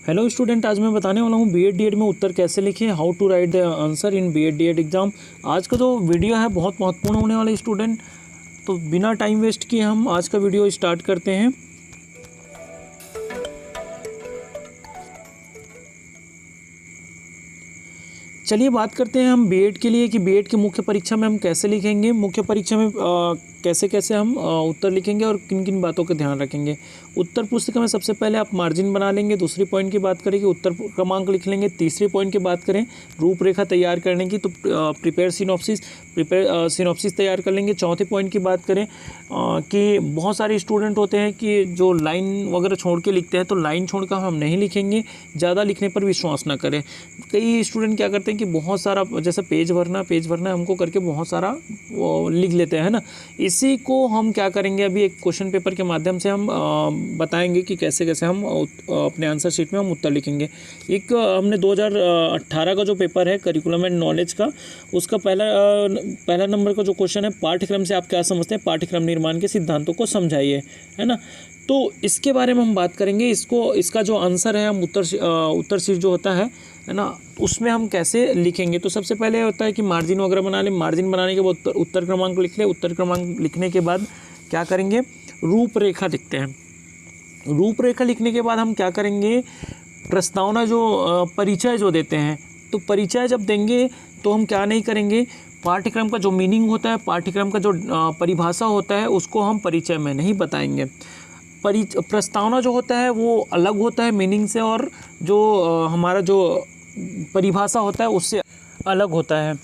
Hello student, आज मैं बताने वाला हूँ बीएड डीएड में उत्तर कैसे लिखें, how to write the answer in BEd DEd exam. आज का जो वीडियो है बहुत महत्वपूर्ण होने वाला है स्टूडेंट, तो बिना टाइम वेस्ट किए हम आज का वीडियो स्टार्ट करते हैं। चलिए बात करते हैं हम बीएड के लिए कि बीएड की मुख्य परीक्षा में हम कैसे लिखेंगे, मुख्य परीक्षा में कैसे कैसे हम उत्तर लिखेंगे और किन किन बातों का ध्यान रखेंगे। उत्तर पुस्तिका में सबसे पहले आप मार्जिन बना लेंगे। दूसरी पॉइंट की बात करें कि उत्तर क्रमांक लिख लेंगे। तीसरी पॉइंट की बात करें रूपरेखा तैयार करने की, तो प्रिपेयर सिनॉप्सिस तैयार कर लेंगे। चौथी पॉइंट की बात करें कि बहुत सारे स्टूडेंट होते हैं कि जो लाइन वगैरह छोड़ के लिखते हैं, तो लाइन छोड़कर हम नहीं लिखेंगे, ज़्यादा लिखने पर विश्वास ना करें। कई स्टूडेंट क्या करते हैं कि बहुत सारा जैसे पेज भरना हमको करके बहुत सारा लिख लेते हैं, है ना। इसी को हम क्या करेंगे, अभी एक क्वेश्चन पेपर के माध्यम से हम बताएंगे कि कैसे कैसे हम अपने आंसर शीट में हम उत्तर लिखेंगे। हमने 2018 का जो पेपर है करिकुलम एंड नॉलेज का, उसका पहला नंबर का जो क्वेश्चन है, पाठ्यक्रम से आप क्या समझते हैं, पाठ्यक्रम निर्माण के सिद्धांतों को समझाइए, है ना। तो इसके बारे में हम बात करेंगे। इसका जो आंसर है हम उत्तर शीट जो होता है ना, उसमें हम कैसे लिखेंगे। तो सबसे पहले होता है कि मार्जिन वगैरह बना लें। मार्जिन बनाने के बाद उत्तर क्रमांक लिख लें। उत्तर क्रमांक लिखने के बाद क्या करेंगे, रूपरेखा लिखते हैं। रूपरेखा लिखने के बाद हम क्या करेंगे, प्रस्तावना जो परिचय जो देते हैं, तो परिचय जब देंगे तो हम क्या नहीं करेंगे, पाठ्यक्रम का जो मीनिंग होता है, पाठ्यक्रम का जो परिभाषा होता है, उसको हम परिचय में नहीं बताएंगे। प्रस्तावना जो होता है वो अलग होता है मीनिंग से, और जो हमारा जो परिभाषा होता है उससे अलग होता है।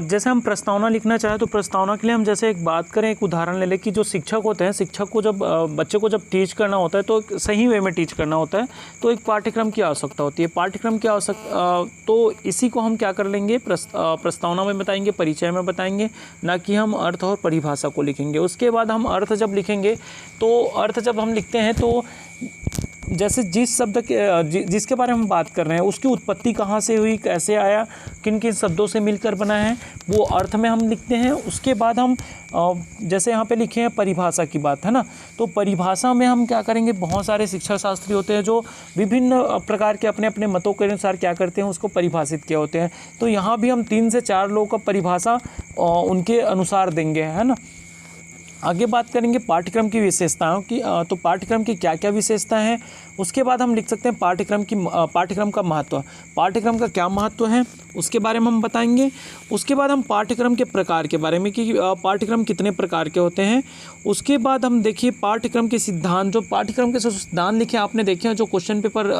जैसे हम प्रस्तावना लिखना चाहें तो प्रस्तावना के लिए हम जैसे एक बात करें, एक उदाहरण ले लें कि जो शिक्षक होते हैं, शिक्षक को जब बच्चे को जब टीच करना होता है तो सही वे में टीच करना होता है, तो एक पाठ्यक्रम की आवश्यकता होती है। पाठ्यक्रम की आवश्यकता तो इसी को हम क्या कर लेंगे, प्रस्तावना में बताएंगे, परिचय में बताएंगे, ना कि हम अर्थ और परिभाषा को लिखेंगे। उसके बाद हम अर्थ जब लिखेंगे, तो अर्थ जब हम लिखते हैं तो जैसे जिस शब्द के जिसके बारे में हम बात कर रहे हैं उसकी उत्पत्ति कहाँ से हुई, कैसे आया, किन किन शब्दों से मिलकर बना है, वो अर्थ में हम लिखते हैं। उसके बाद हम जैसे यहाँ पे लिखे हैं परिभाषा की बात, है ना, तो परिभाषा में हम क्या करेंगे, बहुत सारे शिक्षा शास्त्री होते हैं जो विभिन्न प्रकार के अपने अपने मतों के अनुसार क्या करते हैं, उसको परिभाषित किए होते हैं। तो यहाँ भी हम 3 से 4 लोगों का परिभाषा उनके अनुसार देंगे, है ना। आगे बात करेंगे पाठ्यक्रम की विशेषताओं की, तो पाठ्यक्रम की क्या क्या विशेषताएं हैं। उसके बाद हम लिख सकते हैं पाठ्यक्रम का महत्व, पाठ्यक्रम का क्या महत्व है उसके बारे में हम बताएंगे। उसके बाद हम पाठ्यक्रम के प्रकार के बारे में कि पाठ्यक्रम कितने प्रकार के होते हैं। उसके बाद हम देखिए पाठ्यक्रम के सिद्धांत, जो पाठ्यक्रम के सिद्धांत लिखे आपने देखे हैं, जो क्वेश्चन पेपर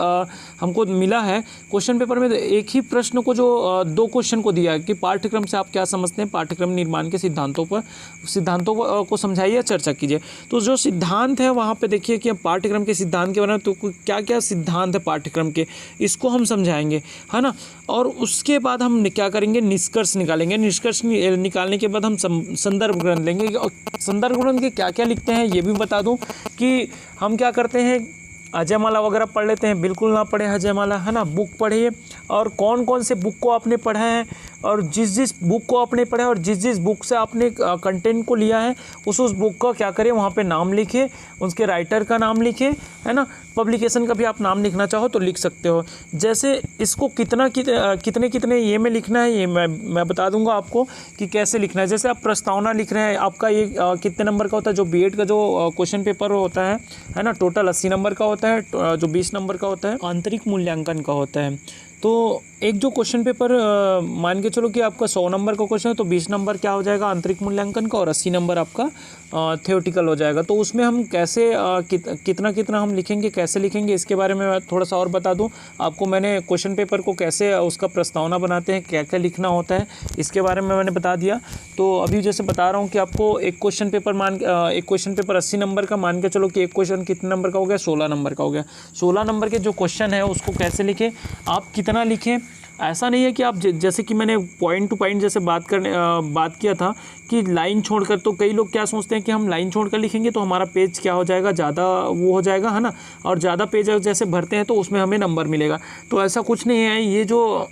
हमको मिला है, क्वेश्चन पेपर में एक ही प्रश्न को जो 2 क्वेश्चन को दिया है कि पाठ्यक्रम से आप क्या समझते हैं, पाठ्यक्रम निर्माण के सिद्धांतों को समझाइए, चर्चा कीजिए। तो जो सिद्धांत है वहाँ पे देखिए कि पाठ्यक्रम के सिद्धांत के बारे में तो क्या क्या सिद्धांत है पाठ्यक्रम के, इसको हम समझाएंगे, है ना। और उसके बाद हम क्या करेंगे, निष्कर्ष निकालेंगे। निष्कर्ष निकालने के बाद हम संदर्भ ग्रंथ लेंगे। और संदर्भ ग्रंथ के क्या क्या लिखते हैं ये भी बता दूं कि हम क्या करते हैं, अजयमाला वगैरह पढ़ लेते हैं, बिल्कुल ना पढ़े अजयमाला, है ना। बुक पढ़िए और कौन कौन से बुक को आपने पढ़ा है, और जिस बुक को आपने पढ़ा है और जिस बुक से आपने कंटेंट को लिया है, उस बुक का क्या करें, वहाँ पे नाम लिखे, उसके राइटर का नाम लिखे, है ना। पब्लिकेशन का भी आप नाम लिखना चाहो तो लिख सकते हो। जैसे इसको कितने ये में लिखना है, ये मैं बता दूंगा आपको कि कैसे लिखना है। जैसे आप प्रस्तावना लिख रहे हैं, आपका ये कितने नंबर का होता है, जो बीएड का जो क्वेश्चन पेपर होता है ना, टोटल 80 नंबर का होता है, जो 20 नंबर का होता है आंतरिक मूल्यांकन का होता है। तो एक जो क्वेश्चन पेपर मान के चलो कि आपका 100 नंबर का क्वेश्चन है, तो 20 नंबर क्या हो जाएगा आंतरिक मूल्यांकन का, और 80 नंबर आपका थ्योरेटिकल हो जाएगा। तो उसमें हम कैसे कितना हम लिखेंगे, कैसे लिखेंगे, इसके बारे में थोड़ा सा और बता दूं आपको। मैंने क्वेश्चन पेपर को कैसे उसका प्रस्तावना बनाते हैं, क्या क्या लिखना होता है, इसके बारे में मैंने बता दिया। तो अभी जैसे बता रहा हूँ कि आपको एक क्वेश्चन पेपर 80 नंबर का मान के चलो कि एक क्वेश्चन कितने नंबर का हो गया, 16 नंबर का हो गया। 16 नंबर के जो क्वेश्चन है उसको कैसे लिखें, आप कितना लिखें। ऐसा नहीं है कि आप जैसे कि मैंने पॉइंट टू पॉइंट जैसे बात किया था कि लाइन छोड़कर, तो कई लोग क्या सोचते हैं कि हम लाइन छोड़कर लिखेंगे तो हमारा पेज क्या हो जाएगा, ज़्यादा वो हो जाएगा, है ना, और ज़्यादा पेज जैसे भरते हैं तो उसमें हमें नंबर मिलेगा। तो ऐसा कुछ नहीं है। ये जो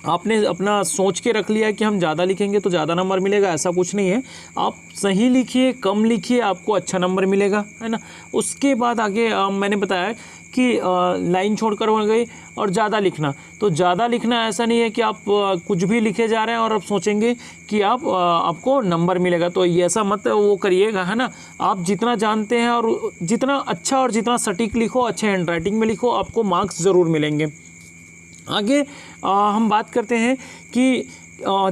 आपने अपना सोच के रख लिया कि हम ज़्यादा लिखेंगे तो ज़्यादा नंबर मिलेगा, ऐसा कुछ नहीं है। आप सही लिखिए, कम लिखिए, आपको अच्छा नंबर मिलेगा, है ना। उसके बाद आगे मैंने बताया कि लाइन छोड़कर हो गई और ज़्यादा लिखना। तो ज़्यादा लिखना ऐसा नहीं है कि आप कुछ भी लिखे जा रहे हैं और आप सोचेंगे कि आपको नंबर मिलेगा, तो ये ऐसा मत वो करिएगा, है ना। आप जितना जानते हैं और जितना अच्छा और जितना सटीक लिखो, अच्छे हैंड राइटिंग में लिखो, आपको मार्क्स ज़रूर मिलेंगे। आगे हम बात करते हैं कि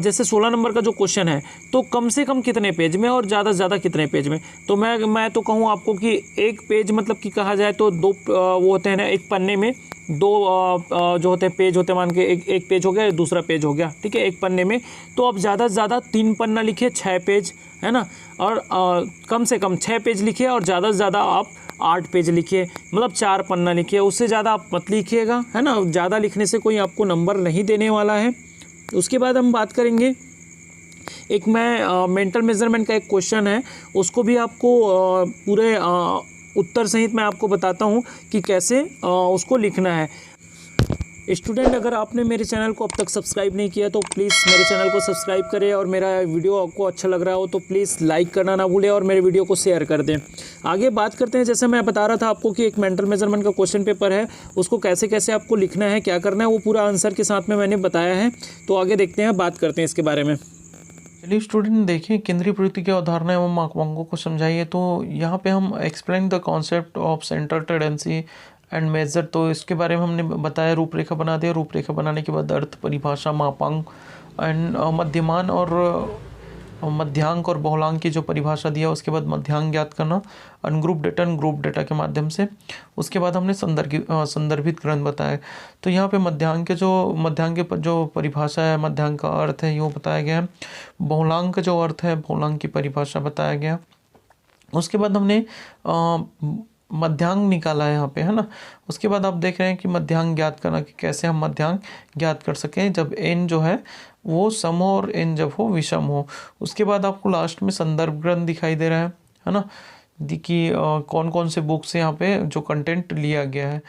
जैसे 16 नंबर का जो क्वेश्चन है, तो कम से कम कितने पेज में और ज़्यादा से ज़्यादा कितने पेज में। तो मैं तो कहूँ आपको कि एक पेज मतलब कि कहा जाए तो दो वो होते हैं ना, एक पन्ने में दो जो होते हैं पेज होते हैं, मान के एक पेज हो गया, दूसरा पेज हो गया, ठीक है, एक पन्ने में। तो आप ज़्यादा से ज़्यादा 3 पन्ना लिखिए, 6 पेज, है ना। और कम से कम 6 पेज लिखिए और ज़्यादा से ज़्यादा आप 8 पेज लिखिए, मतलब 4 पन्ना लिखिए, उससे ज़्यादा आप मत लिखिएगा, है ना। ज़्यादा लिखने से कोई आपको नंबर नहीं देने वाला है। उसके बाद हम बात करेंगे, एक मैं मेंटल मेजरमेंट का एक क्वेश्चन है, उसको भी आपको पूरे उत्तर सहित मैं आपको बताता हूँ कि कैसे उसको लिखना है। स्टूडेंट, अगर आपने मेरे चैनल को अब तक सब्सक्राइब नहीं किया तो प्लीज़ मेरे चैनल को सब्सक्राइब करें, और मेरा वीडियो आपको अच्छा लग रहा हो तो प्लीज़ लाइक करना ना भूलें और मेरे वीडियो को शेयर कर दें। आगे बात करते हैं, जैसे मैं बता रहा था आपको कि एक मेंटल मेजरमेंट का क्वेश्चन पेपर है, उसको कैसे कैसे आपको लिखना है, क्या करना है, वो पूरा आंसर के साथ में मैंने बताया है। तो आगे देखते हैं, बात करते हैं इसके बारे में। चलिए स्टूडेंट, देखिए केंद्रीय प्रवृत्ति की अवधारणा एवं मापांकों को समझाइए। तो यहाँ पे हम explain the concept of central tendency and measure, तो इसके बारे में हमने बताया, रूपरेखा बना दिया। रूपरेखा बनाने के बाद अर्थ, परिभाषा, मापांक एंड मध्यमान और मध्यांक और बहुलांक की जो परिभाषा दिया, उसके बाद मध्यांक ज्ञात करना ungroup data and group data के माध्यम से। उसके बाद हमने संदर्भित ग्रंथ बताया। तो यहाँ पे मध्यांक के जो परिभाषा है, मध्यांक का अर्थ है, यो बताया गया है। बहुलांक का जो अर्थ है, बहुलांक की परिभाषा बताया गया। उसके बाद हमने मध्यांक निकाला है यहाँ पे, है ना। उसके बाद आप देख रहे हैं कि मध्यांक ज्ञात करना, कि कैसे हम मध्यांक ज्ञात कर सकें जब n जो है वो सम हो और n जब हो विषम हो। उसके बाद आपको लास्ट में संदर्भ ग्रंथ दिखाई दे रहा है ना, कि कौन कौन से बुक से यहाँ पे जो कंटेंट लिया गया है।